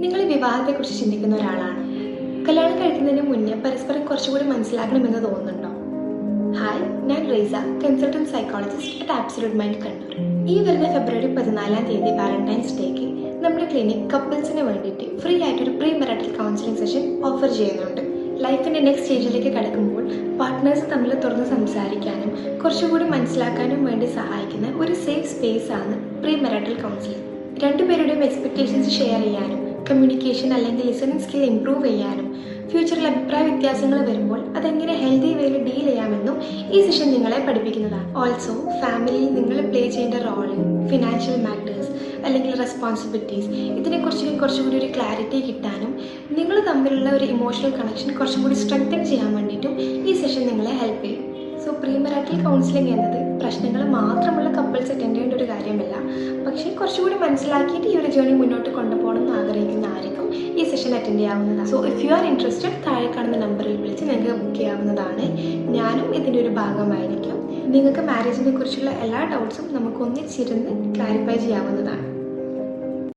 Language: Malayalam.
നിങ്ങൾ വിവാഹത്തെക്കുറിച്ച് ചിന്തിക്കുന്ന ഒരാളാണ്. കല്യാണം കഴിക്കുന്നതിന് മുന്നേ പരസ്പരം കുറച്ചുകൂടി മനസ്സിലാക്കണമെന്ന് തോന്നുന്നുണ്ടോ? ഹായ്, ഞാൻ Reeza, consultant psychologist at absolute mind Kannur. ഈ വരുന്ന ഫെബ്രുവരി 14 വാലന്റൈൻസ് ഡേക്ക് നമ്മുടെ ക്ലിനിക് കപ്പിൾസിന് വേണ്ടിയിട്ട് ഫ്രീ ആയിട്ടൊരു pre marital counselling session offer ചെയ്യുന്നുണ്ട്. ലൈഫിൻ്റെ നെക്സ്റ്റ് സ്റ്റേജിലേക്ക് കടക്കുമ്പോൾ പാർട്ട്നേഴ്സ് തമ്മിൽ തുറന്ന് സംസാരിക്കാനും കുറച്ചുകൂടി മനസ്സിലാക്കാനും വേണ്ടി സഹായിക്കുന്ന ഒരു സേഫ് സ്പേസ് ആണ് പ്രീ മെറിറ്റൽ കൗൺസിലിംഗ്. രണ്ടുപേരുടെയും എക്സ്പെക്റ്റേഷൻസ് ഷെയർ ചെയ്യാനും കമ്മ്യൂണിക്കേഷൻ അല്ലെങ്കിൽ ലിസണിങ് സ്കിൽ ഇംപ്രൂവ് ചെയ്യാനും ഫ്യൂച്ചറിൽ അഭിപ്രായ വ്യത്യാസങ്ങൾ വരുമ്പോൾ അതെങ്ങനെ ഹെൽത്തി വേയിൽ ഡീൽ ചെയ്യാമെന്നും ഈ സെഷൻ നിങ്ങളെ പഠിപ്പിക്കുന്നതാണ്. ഓൾസോ ഫാമിലിയിൽ നിങ്ങൾ പ്ലേ ചെയ്യേണ്ട റോള്, ഫിനാൻഷ്യൽ മാറ്റേഴ്സ് അല്ലെങ്കിൽ റെസ്പോൺസിബിലിറ്റീസ്, ഇതിനെക്കുറിച്ച് കുറച്ചുകൂടി ഒരു ക്ലാരിറ്റി കിട്ടാനും നിങ്ങൾ തമ്മിലുള്ള ഒരു ഇമോഷണൽ കണക്ഷൻ കുറച്ചും കൂടി സ്ട്രെങ്തൻ ചെയ്യാൻ വേണ്ടിയിട്ടും ഈ സെഷൻ നിങ്ങളെ ഹെൽപ്പ് ചെയ്യും. സോ പ്രീ മെറിറ്റൽ കൗൺസിലിംഗ് എന്നത് പ്രശ്നങ്ങൾ മാത്രമുള്ള കപ്പിൾസ് അറ്റൻഡ് ചെയ്യേണ്ട ഒരു കാര്യമല്ല. പക്ഷേ കുറച്ചുകൂടി മനസ്സിലാക്കിയിട്ട് ഈ ഒരു ജേർണി മുന്നോട്ട് കൊണ്ടുപോകണം എന്ന് ആഗ്രഹിക്കുന്ന ആർക്കും ഈ സെഷൻ അറ്റൻഡ് ചെയ്യാവുന്നതാണ്. So if you are interested, താഴെ കാണുന്ന നമ്പറിൽ വിളിച്ച് നിങ്ങൾക്ക് ബുക്ക് ചെയ്യാവുന്നതാണ്. ഞാനും ഇതിൻ്റെ ഒരു ഭാഗമായിരിക്കും. നിങ്ങൾക്ക് മാരേജിനെ കുറിച്ചുള്ള എല്ലാ ഡൗട്ട്സും നമുക്ക് ഒന്നിച്ചിരുന്ന് ക്ലാരിഫൈ ചെയ്യാവുന്നതാണ്.